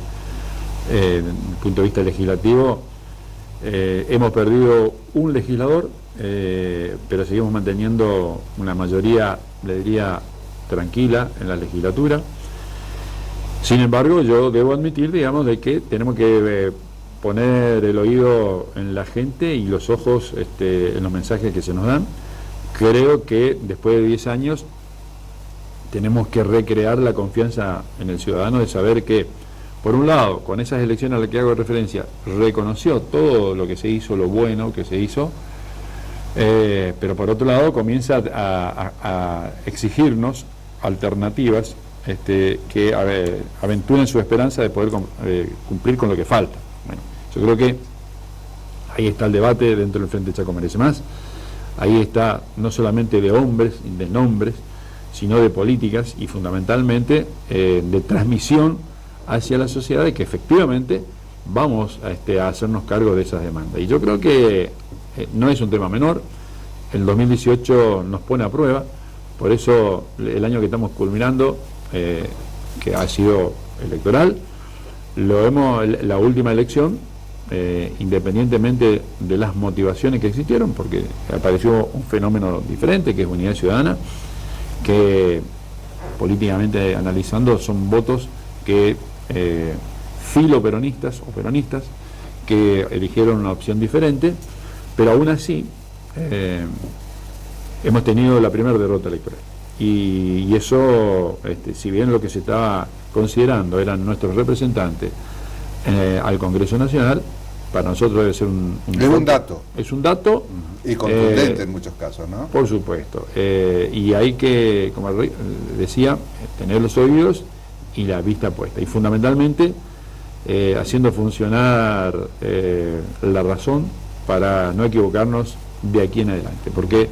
desde el punto de vista legislativo, hemos perdido un legislador, pero seguimos manteniendo una mayoría, le diría, tranquila en la legislatura. Sin embargo, yo debo admitir, digamos, de que tenemos que poner el oído en la gente y los ojos en los mensajes que se nos dan. Creo que después de 10 años tenemos que recrear la confianza en el ciudadano de saber que, por un lado, con esas elecciones a las que hago referencia, reconoció todo lo que se hizo, lo bueno que se hizo, pero por otro lado comienza a exigirnos alternativas que aventuren su esperanza de poder cumplir con lo que falta. Bueno, yo creo que ahí está el debate dentro del Frente Chaco Merece Más. Ahí está no solamente de hombres, de nombres, sino de políticas y fundamentalmente de transmisión hacia la sociedad de que efectivamente vamos a hacernos cargo de esas demandas. Y yo creo que no es un tema menor. El 2018 nos pone a prueba, por eso el año que estamos culminando, que ha sido electoral, la última elección, independientemente de las motivaciones que existieron, porque apareció un fenómeno diferente, que es unidad ciudadana, que políticamente analizando son votos que filoperonistas o peronistas que eligieron una opción diferente, pero aún así hemos tenido la primera derrota electoral. Y eso, si bien lo que se estaba considerando eran nuestros representantes al Congreso Nacional, para nosotros debe ser un dato. Es un dato. Y contundente en muchos casos, ¿no? Por supuesto. Y hay que, como decía, tener los oídos y la vista puesta. Y fundamentalmente haciendo funcionar la razón para no equivocarnos de aquí en adelante. Porque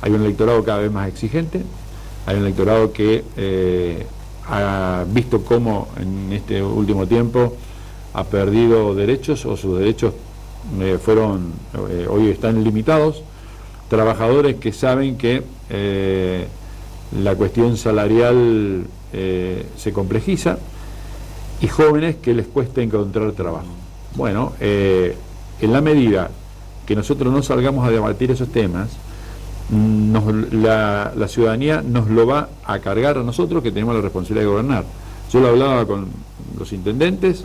hay un electorado cada vez más exigente, hay un electorado que ha visto cómo en este último tiempo ha perdido derechos o sus derechos hoy están limitados, trabajadores que saben que la cuestión salarial se complejiza y jóvenes que les cuesta encontrar trabajo. Bueno, en la medida que nosotros no salgamos a debatir esos temas, la ciudadanía nos lo va a cargar a nosotros, que tenemos la responsabilidad de gobernar. Yo lo hablaba con los intendentes,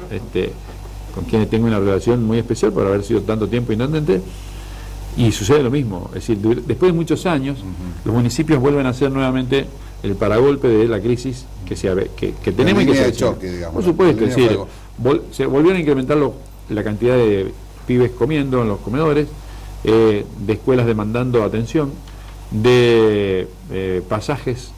con quienes tengo una relación muy especial por haber sido tanto tiempo intendente, y sucede lo mismo. Es decir, después de muchos años, los municipios vuelven a ser nuevamente el paragolpe de la crisis que tenemos y que se choque, digamos, por supuesto. Es decir, se volvieron a incrementar la cantidad de pibes comiendo en los comedores, de escuelas demandando atención, de pasajes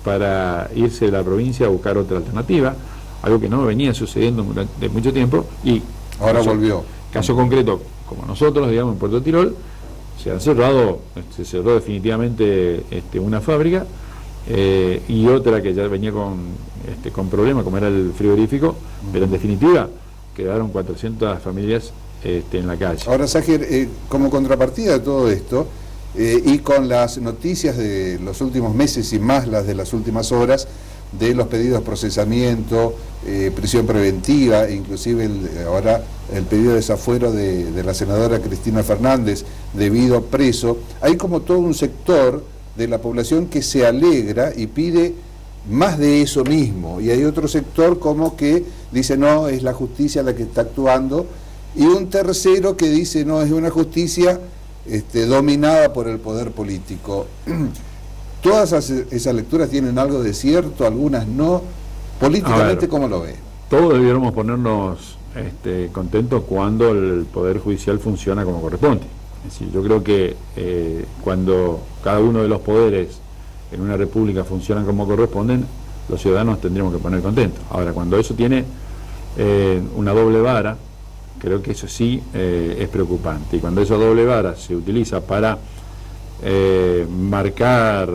para irse de la provincia a buscar otra alternativa, algo que no venía sucediendo durante mucho tiempo, y ahora volvió. Caso concreto, como nosotros, digamos, en Puerto Tirol, se cerró definitivamente una fábrica, y otra que ya venía con problemas, como era el frigorífico, pero en definitiva quedaron 400 familias en la calle. Ahora, Ságer, como contrapartida de todo esto, y con las noticias de los últimos meses y más las de las últimas horas, de los pedidos de procesamiento, prisión preventiva, inclusive ahora el pedido de desafuero de la senadora Cristina Fernández debido preso, hay como todo un sector de la población que se alegra y pide más de eso mismo, y hay otro sector como que dice no, es la justicia la que está actuando, y un tercero que dice no, es una justicia dominada por el poder político. Todas esas lecturas tienen algo de cierto, algunas no. Políticamente, ¿cómo lo ve? Todos debiéramos ponernos contentos cuando el Poder Judicial funciona como corresponde. Es decir, yo creo que cuando cada uno de los poderes en una república funcionan como corresponden, los ciudadanos tendríamos que poner contentos. Ahora, cuando eso tiene una doble vara, creo que eso sí es preocupante. Y cuando esa doble vara se utiliza para marcar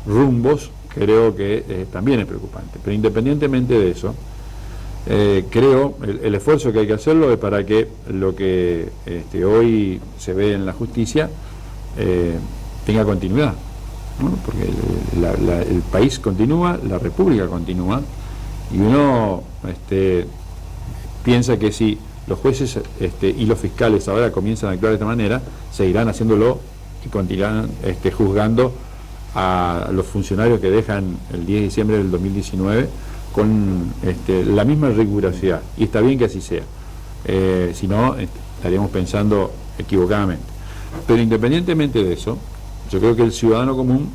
rumbos, creo que también es preocupante. Pero independientemente de eso, creo el esfuerzo que hay que hacerlo es para que lo que hoy se ve en la justicia tenga continuidad, ¿no? Porque el país continúa, la república continúa, y uno piensa que si los jueces y los fiscales ahora comienzan a actuar de esta manera, seguirán haciéndolo y continuarán juzgando a los funcionarios que dejan el 10 de diciembre del 2019 con la misma rigurosidad, y está bien que así sea, si no estaríamos pensando equivocadamente. Pero independientemente de eso, yo creo que el ciudadano común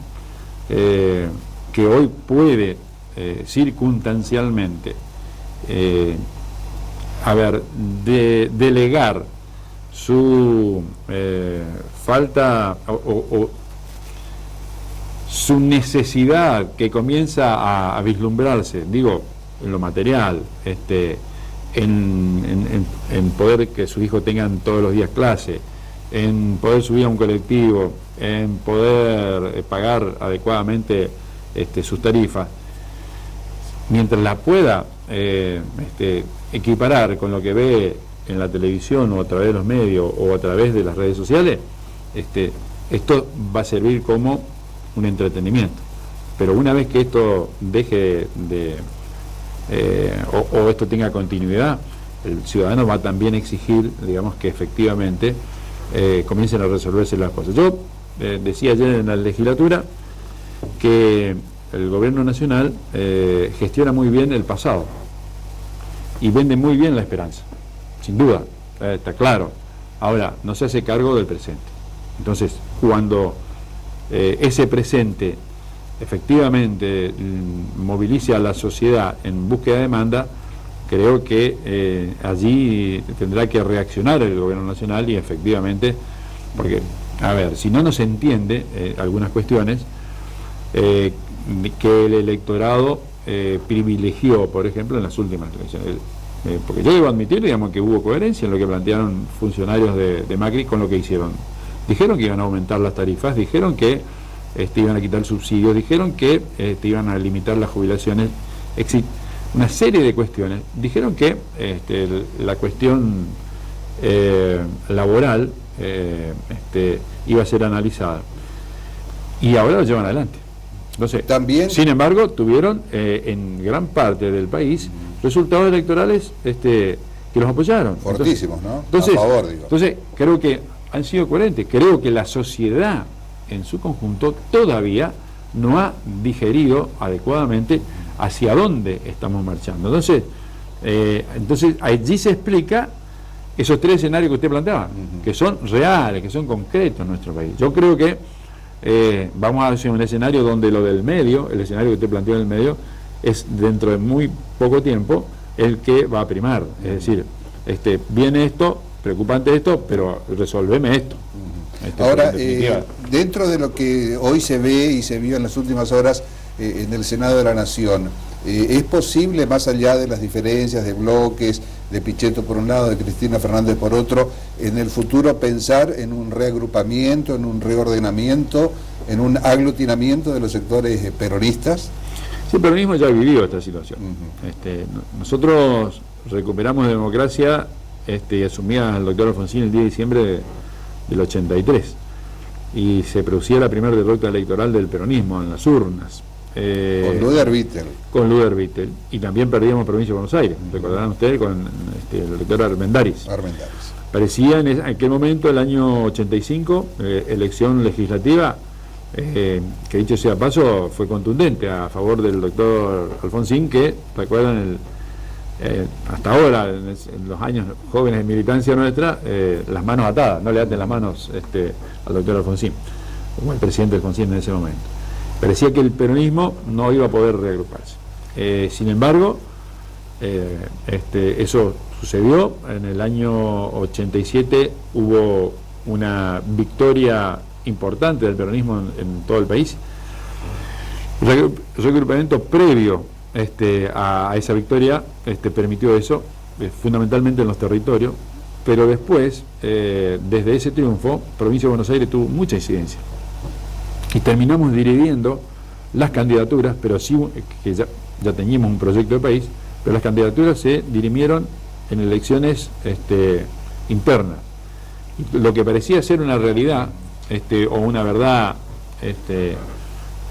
que hoy puede circunstancialmente delegar su falta o su necesidad que comienza a vislumbrarse, digo, en lo material, en poder que sus hijos tengan todos los días clase, en poder subir a un colectivo, en poder pagar adecuadamente sus tarifas, mientras la pueda equiparar con lo que ve en la televisión o a través de los medios o a través de las redes sociales, esto va a servir como un entretenimiento. Pero una vez que esto deje de o esto tenga continuidad, el ciudadano va a también exigir, digamos, que efectivamente comiencen a resolverse las cosas. Yo decía ayer en la legislatura que el gobierno nacional gestiona muy bien el pasado y vende muy bien la esperanza, sin duda, está claro. Ahora, no se hace cargo del presente. Entonces, cuando ese presente efectivamente movilice a la sociedad en búsqueda de demanda, creo que allí tendrá que reaccionar el gobierno nacional y efectivamente, porque, a ver, si no nos entiende algunas cuestiones que el electorado privilegió, por ejemplo, en las últimas elecciones. Porque yo debo admitir, digamos, que hubo coherencia en lo que plantearon funcionarios de Macri con lo que hicieron. Dijeron que iban a aumentar las tarifas, dijeron que iban a quitar subsidios, dijeron que iban a limitar las jubilaciones, una serie de cuestiones. Dijeron que la cuestión laboral iba a ser analizada. Y ahora lo llevan adelante. Entonces, también, sin embargo, tuvieron en gran parte del país resultados electorales que los apoyaron. Fortísimos, ¿no? Entonces, a favor, digo. Entonces, creo que han sido coherentes. Creo que la sociedad en su conjunto todavía no ha digerido adecuadamente hacia dónde estamos marchando. Entonces allí se explica esos tres escenarios que usted planteaba, que son reales, que son concretos en nuestro país. Yo creo que vamos a hacer un escenario donde lo del medio, el escenario que usted planteó en el medio, es dentro de muy poco tiempo el que va a primar. Es decir, viene esto, preocupante esto, pero resolveme esto. Ahora, en definitiva. dentro de lo que hoy se ve y se vio en las últimas horas en el Senado de la Nación, ¿es posible, más allá de las diferencias de bloques, de Pichetto por un lado, de Cristina Fernández por otro, en el futuro pensar en un reagrupamiento, en un reordenamiento, en un aglutinamiento de los sectores peronistas? Sí, el peronismo ya vivió esta situación. Nosotros recuperamos democracia asumía el doctor Alfonsín el 10 de diciembre del 83 y se producía la primera derrota electoral del peronismo en las urnas. Con Luder Vittel. Con Luder Vittel. Y también perdíamos provincia de Buenos Aires, recordarán ustedes, con el doctor Armendáriz. Parecía en aquel momento, el año 85, elección legislativa, que dicho sea paso, fue contundente a favor del doctor Alfonsín, que, recuerdan, hasta ahora, en los años jóvenes de militancia nuestra, las manos atadas, no le aten las manos al doctor Alfonsín, como el presidente Alfonsín en ese momento. Parecía que el peronismo no iba a poder reagruparse. Sin embargo, eso sucedió. En el año 87 hubo una victoria importante del peronismo en todo el país. El reagrupamiento previo a esa victoria permitió eso, fundamentalmente en los territorios, pero después, desde ese triunfo, provincia de Buenos Aires tuvo mucha incidencia. Y terminamos dividiendo las candidaturas, pero sí, que ya teníamos un proyecto de país, pero las candidaturas se dirimieron en elecciones internas. Y lo que parecía ser una realidad, o una verdad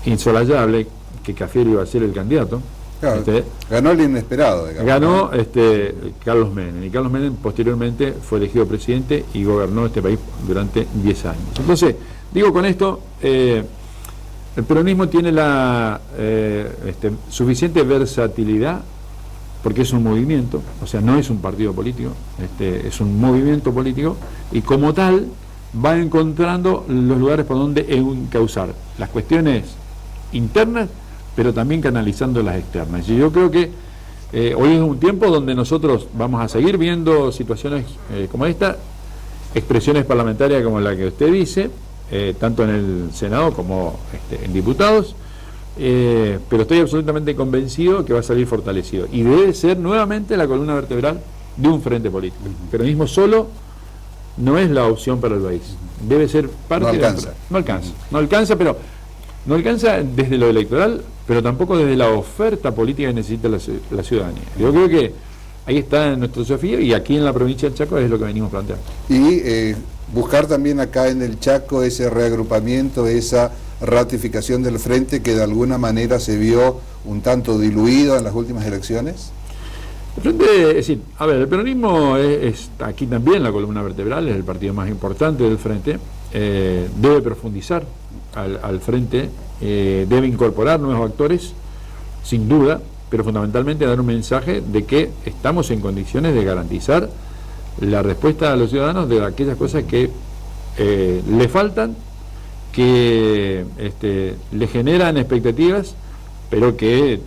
insolayable, que Cafiero iba a ser el candidato. Claro, ganó el inesperado, digamos. Ganó Carlos Menem, y Carlos Menem posteriormente fue elegido presidente y gobernó este país durante 10 años. Entonces, digo con esto, el peronismo tiene la suficiente versatilidad, porque es un movimiento, o sea, no es un partido político, es un movimiento político, y como tal va encontrando los lugares por donde encauzar las cuestiones internas, pero también canalizando las externas. Y yo creo que hoy es un tiempo donde nosotros vamos a seguir viendo situaciones como esta, expresiones parlamentarias como la que usted dice, tanto en el Senado como en diputados, pero estoy absolutamente convencido que va a salir fortalecido y debe ser nuevamente la columna vertebral de un frente político. El peronismo solo no es la opción para el país, debe ser parte de... No alcanza desde lo electoral, pero tampoco desde la oferta política que necesita la ciudadanía. Yo creo que ahí está nuestro desafío, y aquí en la provincia del Chaco es lo que venimos planteando. Y buscar también acá en el Chaco ese reagrupamiento, esa ratificación del frente que de alguna manera se vio un tanto diluido en las últimas elecciones. El frente, es decir, a ver, el peronismo es aquí también la columna vertebral, es el partido más importante del frente, debe profundizar al frente, debe incorporar nuevos actores, sin duda, pero fundamentalmente dar un mensaje de que estamos en condiciones de garantizar la respuesta a los ciudadanos de aquellas cosas que le faltan, que le generan expectativas, pero que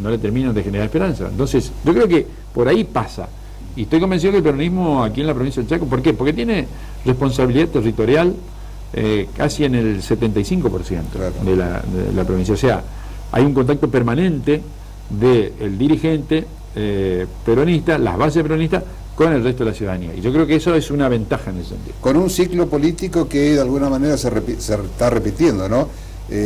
no le terminan de generar esperanza. Entonces, yo creo que por ahí pasa. Y estoy convencido que el peronismo aquí en la provincia del Chaco, ¿por qué? Porque tiene responsabilidad territorial casi en el 75% de la provincia. O sea, hay un contacto permanente del dirigente peronista, las bases peronistas, con el resto de la ciudadanía. Y yo creo que eso es una ventaja en ese sentido. Con un ciclo político que de alguna manera se está repitiendo, ¿no?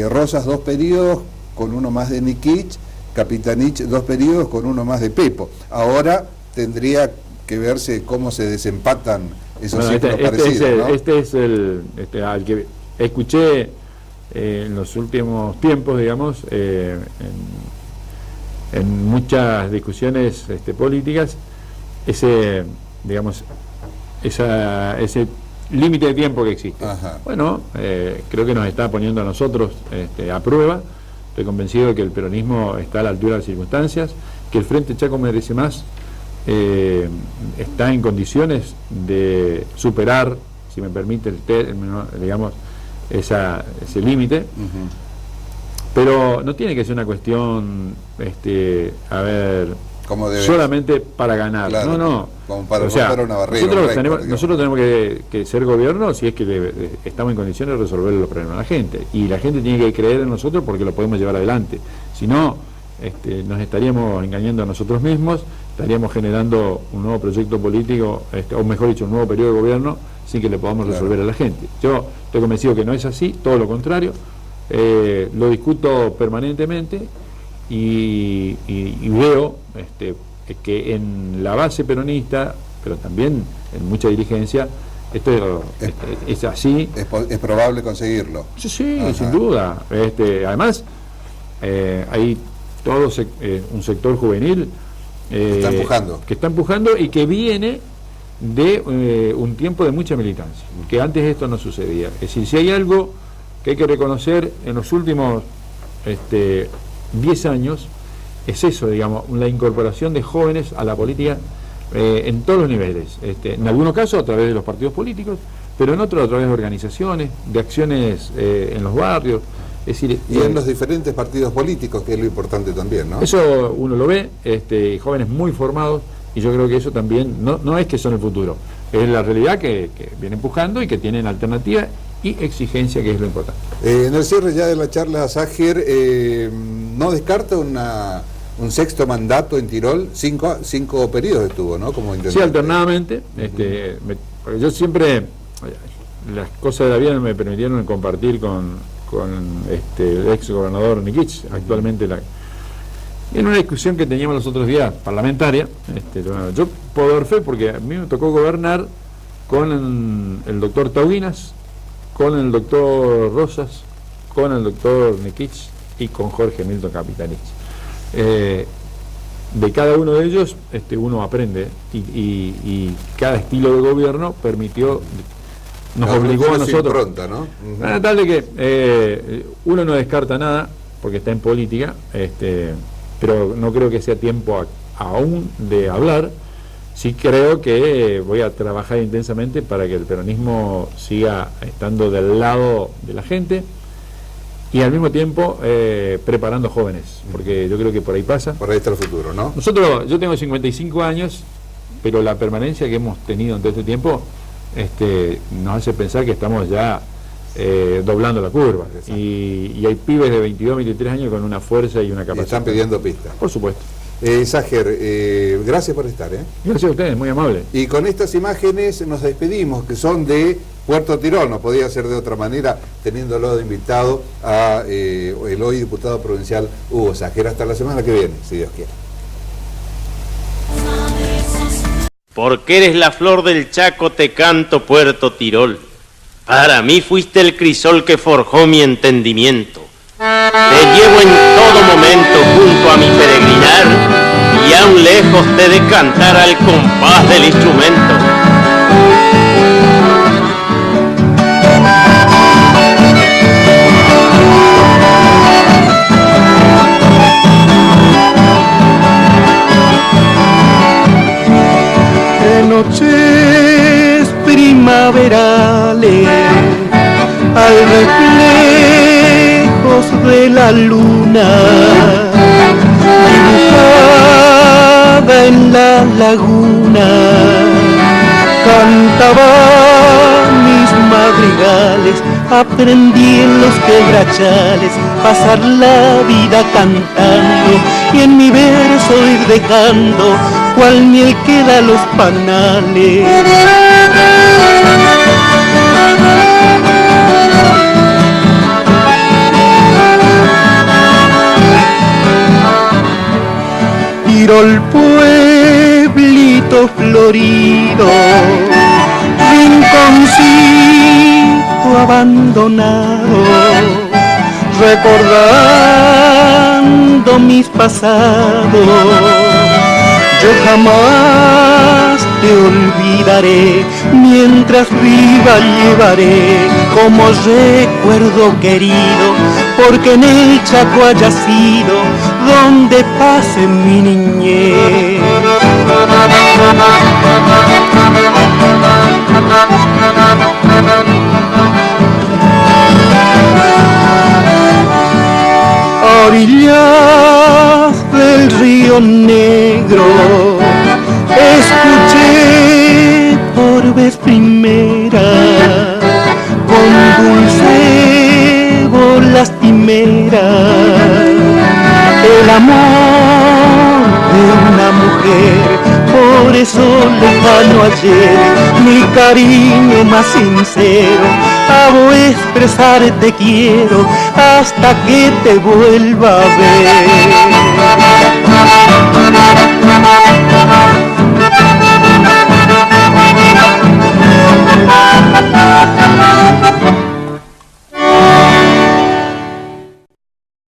Rosas 2 periodos con uno más de Nikich, Capitanich 2 periodos con uno más de Pepo. Ahora tendría que verse cómo se desempatan esos ciclos parecidos, ¿no? Este es el al que escuché en los últimos tiempos, digamos, en muchas discusiones políticas, ese límite de tiempo que existe. Ajá. Bueno, creo que nos está poniendo a nosotros a prueba. Estoy convencido de que el peronismo está a la altura de las circunstancias, que el Frente Chaco Merece Más está en condiciones de superar, si me permite el término, digamos, ese límite. Pero no tiene que ser una cuestión, solamente para ganar. Claro, no. Como para romper una barrera. Nosotros tenemos que ser gobierno si es que estamos en condiciones de resolver los problemas de la gente. Y la gente tiene que creer en nosotros porque lo podemos llevar adelante. Si no, nos estaríamos engañando a nosotros mismos, estaríamos generando un nuevo proyecto político, o mejor dicho, un nuevo periodo de gobierno, sin que le podamos resolver a la gente. Yo estoy convencido que no es así, todo lo contrario. Lo discuto permanentemente y veo que en la base peronista, pero también en mucha dirigencia, esto es así. Es probable conseguirlo. Sí, sin duda. Además, hay todo un sector juvenil que está empujando y que viene de un tiempo de mucha militancia, que antes esto no sucedía. Es decir, si hay algo que hay que reconocer en los últimos 10 años, es eso, digamos, la incorporación de jóvenes a la política en todos los niveles, en algunos casos a través de los partidos políticos, pero en otros a través de organizaciones, de acciones en los barrios, es decir, y en los diferentes partidos políticos, que es lo importante también, ¿no? Eso uno lo ve, jóvenes muy formados, y yo creo que eso también no es que son el futuro, es la realidad que viene empujando y que tienen alternativa y exigencia, que es lo importante. En el cierre ya de la charla, Sajer, ¿no descarta un sexto mandato en Tirol? Cinco periodos estuvo, ¿no? Como intendente. Sí, alternadamente. Yo siempre, las cosas de la vida me permitieron compartir con el ex gobernador Nikich, actualmente en una discusión que teníamos los otros días, parlamentaria. Yo puedo dar fe porque a mí me tocó gobernar con el doctor Tauguinas, con el doctor Rosas, con el doctor Nikich y con Jorge Milton Capitanich. De cada uno de ellos uno aprende y cada estilo de gobierno nos obligó a nosotros. Pronta, ¿no? Tal de que uno no descarta nada porque está en política, pero no creo que sea tiempo aún de hablar. Sí creo que voy a trabajar intensamente para que el peronismo siga estando del lado de la gente y al mismo tiempo preparando jóvenes, porque yo creo que por ahí pasa. Por ahí está el futuro, ¿no? Yo tengo 55 años, pero la permanencia que hemos tenido en todo este tiempo nos hace pensar que estamos ya doblando la curva. Y hay pibes de 22, 23 años con una fuerza y una capacidad. Y están pidiendo pistas. Por supuesto. Sajer, gracias por estar. Gracias a ustedes, muy amable. Y con estas imágenes nos despedimos, que son de Puerto Tirol, no podía ser de otra manera, teniéndolo de invitado a el hoy diputado provincial Hugo Sajer. Hasta la semana que viene, si Dios quiere. Porque eres la flor del Chaco, te canto, Puerto Tirol. Para mí fuiste el crisol que forjó mi entendimiento. Te llevo en todo momento junto a mi peregrinar y aún lejos te de cantar al compás del instrumento. De noches primaverales al reflejos de la luna dibujada en la laguna cantaba mis madrigales, aprendí en los quebrachales pasar la vida cantando y en mi verso ir dejando cual miel queda los panales. Tirol, pueblito florido, rinconcito abandonado, recordando mis pasados, yo jamás te olvidaré, mientras viva llevaré como recuerdo querido, porque en el Chaco haya sido donde pase mi niñez. A orillas del río Negro por vez primera, con dulce voz lastimera, el amor de una mujer. Por eso lejano ayer, mi cariño más sincero, hago expresar te quiero hasta que te vuelva a ver.